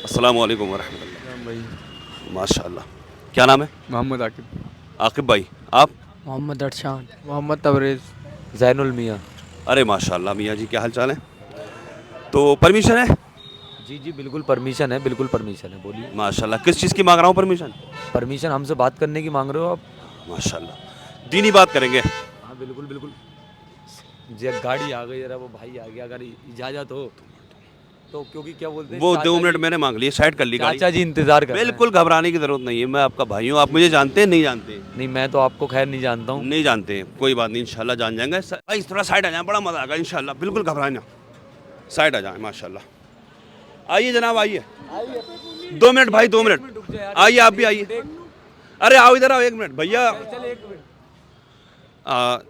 अस्सलाम वालेकुम वरहमतुल्लाह। भाई माशा अल्लाह। क्या नाम है? मोहम्मद आकिब, आकिब भाई। आप? मोहम्मद अरशान। मोहम्मद तबरेज़, ज़ैनुल मियाँ। अरे माशाअल्लाह मियाँ जी, क्या हाल चाल है? तो परमिशन है? जी जी बिल्कुल परमिशन है, बिल्कुल परमिशन है, बोलिए। माशाअल्लाह। किस चीज़ की मांग रहा हूँ परमिशन? परमिशन हमसे बात करने की मांग रहे हो आप? माशाअल्लाह। दीनी बात करेंगे। हाँ बिल्कुल बिल्कुल। जी गाड़ी आ गई, जरा वो भाई आ गया, अगर इजाज़त हो तो, क्योंकि क्या बोलते हैं वो चाचा 2 मिनट जी- मैंने मांग लिए, साइड कर ली गाड़ी। चाचा जी इंतज़ार कर रहे हैं। बिल्कुल घबराने की ज़रूरत नहीं है, मैं आपका भाई हूँ। आप मुझे जानते हैं नहीं जानते? नहीं, मैं तो आपको खैर नहीं जानता हूँ। नहीं जानते, कोई बात नहीं, इंशाल्लाह जान जाएंगे। भाई थोड़ा साइड आ जाए, बड़ा मज़ा आएगा इंशाल्लाह। बिल्कुल घबराए ना, साइड आ जाए माशाल्लाह। आइए जनाब, आइए। 2 मिनट भाई, 2 मिनट। आइए, आप भी आइए। अरे आओ इधर आओ, 1 मिनट भैया।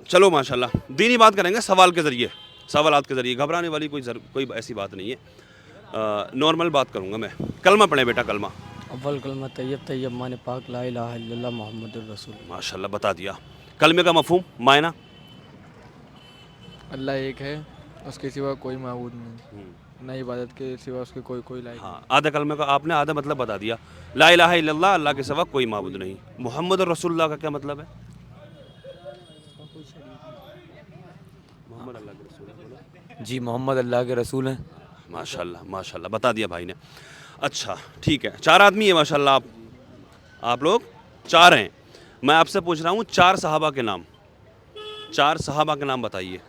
चलो माशाल्लाह, दीनी बात करेंगे सवाल के ज़रिए, सवालात के ज़रिए। घबराने वाली कोई ऐसी बात नहीं है। नॉर्मल बात करूँगा मैं। कलमा पढ़े बेटा, कलमा। अव्वल कलमा तैयब तैयब मान पाक ला इलाहा इल्लल्लाह मुहम्मदुर रसूल। माशाल्लाह बता दिया। कलमे का मफ़हूम, मायना? अल्लाह एक है, उसके सिवा कोई माबूद नहीं, न इबादत के सिवा उसके कोई लायक हाँ, आधा कलमे का आपने आधा मतलब बता दिया। ला इलाहा इल्लल्लाह, अल्लाह के सिवा कोई माबूद नहीं। मोहम्मद और रसूलुल्लाह का क्या मतलब है? मोहम्मद अल्लाह के रसूल है। जी मोहम्मद अल्लाह के रसूल हैं। माशाल्लाह माशाल्लाह, बता दिया भाई ने। अच्छा ठीक है, 4 आदमी है माशाल्लाह। आप लोग 4 हैं। मैं आपसे पूछ रहा हूँ 4 सहाबा के नाम। 4 सहाबा के नाम बताइए।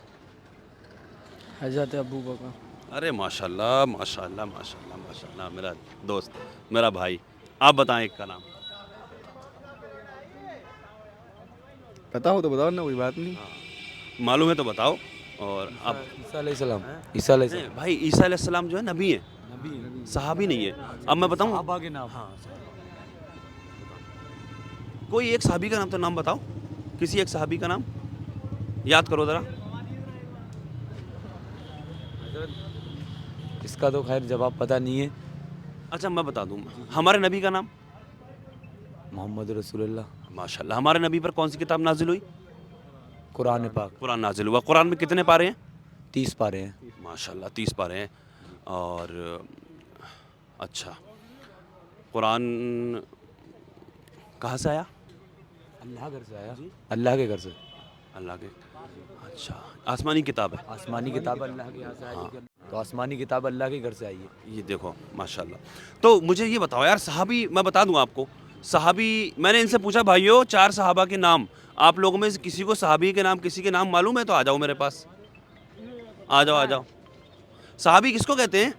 हज़रत अबू बकर, अरे माशाल्लाह माशाल्लाह माशाल्लाह माशाल्लाह, मेरा दोस्त, मेरा भाई। आप बताएं एक का नाम। पता हो तो बताओ ना, कोई बात नहीं। मालूम है तो बताओ। और अब ईसा अलैहिस्सलाम, ईसा अलैहिस्सलाम। नहीं, भाई ईसा अलैहिस्सलाम जो है नबी है, सहाबी नहीं है। अब मैं बताऊँ, सहाबा के नाम। हाँ, कोई एक सहाबी का नाम तो नाम बताओ, किसी एक सहाबी का नाम याद करो ज़रा। इसका तो खैर जवाब पता नहीं है। अच्छा मैं बता दूँ, हमारे नबी का नाम। मोहम्मद रसूलुल्लाह। माशाल्लाह। हमारे नबी पर कौन सी किताब नाजिल हुई? कुरान पाक। कुरान नाजिल हुआ। कुरान में कितने पारे हैं? 30 पारे हैं। माशाल्लाह 30 पारे हैं। और अच्छा, कुरान कहाँ से आया? अल्लाह घर से आया, अल्लाह के घर से। अल्लाह के। अच्छा, आसमानी किताब है। आसमानी किताब अल्लाह के यहाँ से आई है, तो आसमानी किताब अल्लाह के घर से आई है। ये देखो माशाल्लाह। तो मुझे ये बताओ यार, सहाबी मैं बता दूं आपको। सहाबी, मैंने इनसे पूछा भाइयों 4 सहाबा के नाम, आप लोगों में से किसी को सहाबी के नाम, किसी के नाम मालूम है तो आ जाओ मेरे पास। आ जाओ आ जाओ। सहाबी किसको कहते हैं?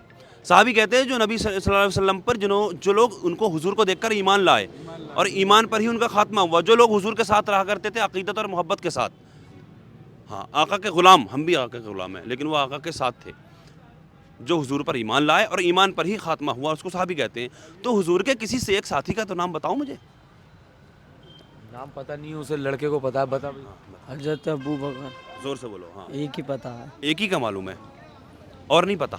सहाबी कहते हैं जो नबी सल्लल्लाहु अलैहि वसल्लम पर जो लोग उनको हुजूर को देखकर ईमान लाए और ईमान पर ही उनका खात्मा हुआ। जो लोग हुजूर के साथ रहा करते थे अकीदत और मोहब्बत के साथ। हाँ, आका के ग़ुलाम, हम भी आका के ग़ुलाम हैं, लेकिन वो आका के साथ थे। जो हुजूर पर ईमान लाए और ईमान पर ही खात्मा हुआ, उसको सहाबी कहते हैं। तो हुजूर के किसी से एक साथी का तो नाम बताओ मुझे। नाम पता नहीं है उसे, लड़के को पता है, बता भाई। हज़रत अबू बकर, ज़ोर से बोलो। हाँ, एक ही पता है। एक ही का मालूम है और नहीं पता।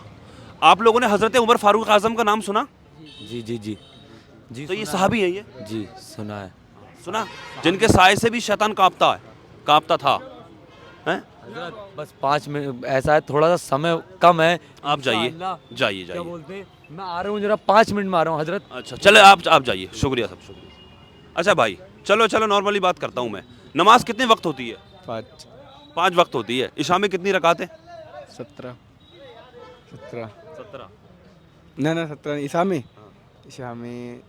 आप लोगों ने हज़रत उमर फारूक आज़म का नाम सुना? जी जी जी जी। तो ये सुना सहाबी है ये। है। जी सुना है। सुना, जिनके साए से भी शैतान कांपता था। हैं? हज़रत बस 5 मिनट ऐसा है, थोड़ा सा समय कम है। आप जाइए इंशाअल्लाह। जाइए क्या जाइए। बोलते हैं, मैं आ रहा हूँ जरा, 5 मिनट में आ रहा हूँ हज़रत। अच्छा चले, आप जाइए। शुक्रिया सब, शुक्रिया। अच्छा भाई, चलो नॉर्मली बात करता हूँ मैं। नमाज कितने वक्त होती है? 5 5 वक्त होती है। इशा में कितनी रकातें? 17 17 17। ना 17 नहीं, ईसा में, ईसा में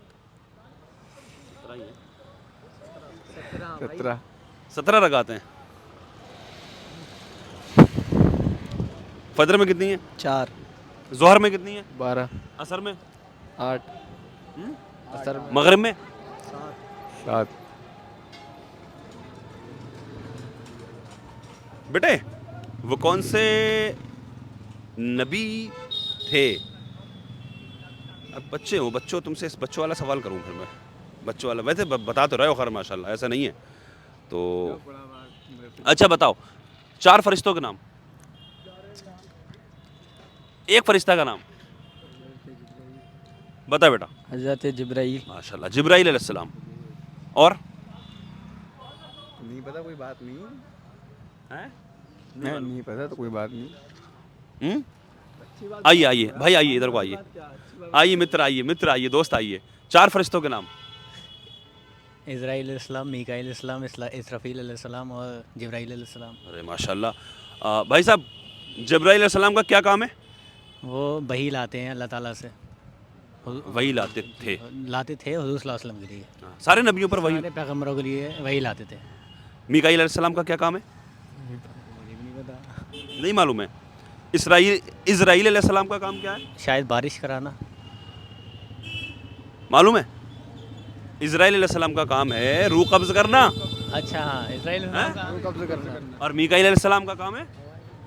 17। 17 रकातें। फजर में कितनी है? 4, जोहर में कितनी है? 12, असर में? 8, असर में मगरिब में? 7। बेटे वो कौन से नबी थे? अब बच्चे हो, तुमसे इस बच्चों वाला सवाल करूं फिर मैं? बच्चों वाला वैसे बता तो रहे हो खैर माशाल्लाह, ऐसा नहीं है तो। अच्छा बताओ 4 फरिश्तों के नाम, एक फरिश्ता का नाम बता बेटा। हज़रत जिब्राईल, माशाल्लाह, जिब्राईल अलैहिस्सलाम। और नहीं पता, कोई बात नहीं हैं? नहीं पता तो कोई बात नहीं। آئیے آئیے بھائی آئیے ادھر کو آئیے آئیے متر آئیے دوست آئیے 4 فرشتوں کے نام اسرائیل علیہ السلام، میکائیل علیہ السلام، اسرافیل علیہ السلام اور جبرائیل علیہ السلام۔ ارے ماشاء اللہ بھائی صاحب جبرائیل علیہ السلام کا کیا کام ہے؟ وہ وحی لاتے ہیں اللہ تعالیٰ سے، وہی لاتے تھے لاتے تھے حضور صلی اللہ علیہ وسلم کے لیے، سارے نبیوں پر وہی سارے پیغمبروں کے لیے وہی لاتے تھے۔ میکائیل علیہ السلام کا کیا کام ہے؟ نہیں معلوم ہے۔ اسرائیل علیہ السلام کا کام کیا ہے شاید بارش کرانا۔ معلوم ہے؟ اسرائیل علیہ السلام کا کام ہے روح قبض کرنا، اچھا ہاں، اسرائیل علیہ السلام کا قبض کرنا۔ اور میکائیل علیہ السلام کا کام ہے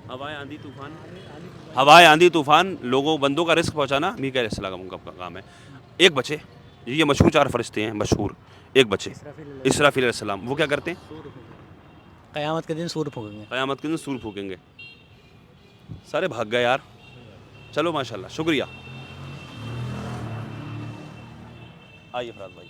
ہوائے آندھی طوفان لوگوں بندوں کا رزق پہنچانا، میکائیل علیہ السلام کا کام ہے۔ ایک بچے، یہ مشہور 4 فرشتے ہیں مشہور، ایک بچے اسرافیل علیہ السلام، وہ کیا کرتے ہیں؟ قیامت کے دن سور پھونکیں گے۔ قیامت کے دن سور پھونکیں گے۔ سارے بھاگ گئے یار، چلو ماشاءاللہ شکریہ۔ آئیے فراد بھائی۔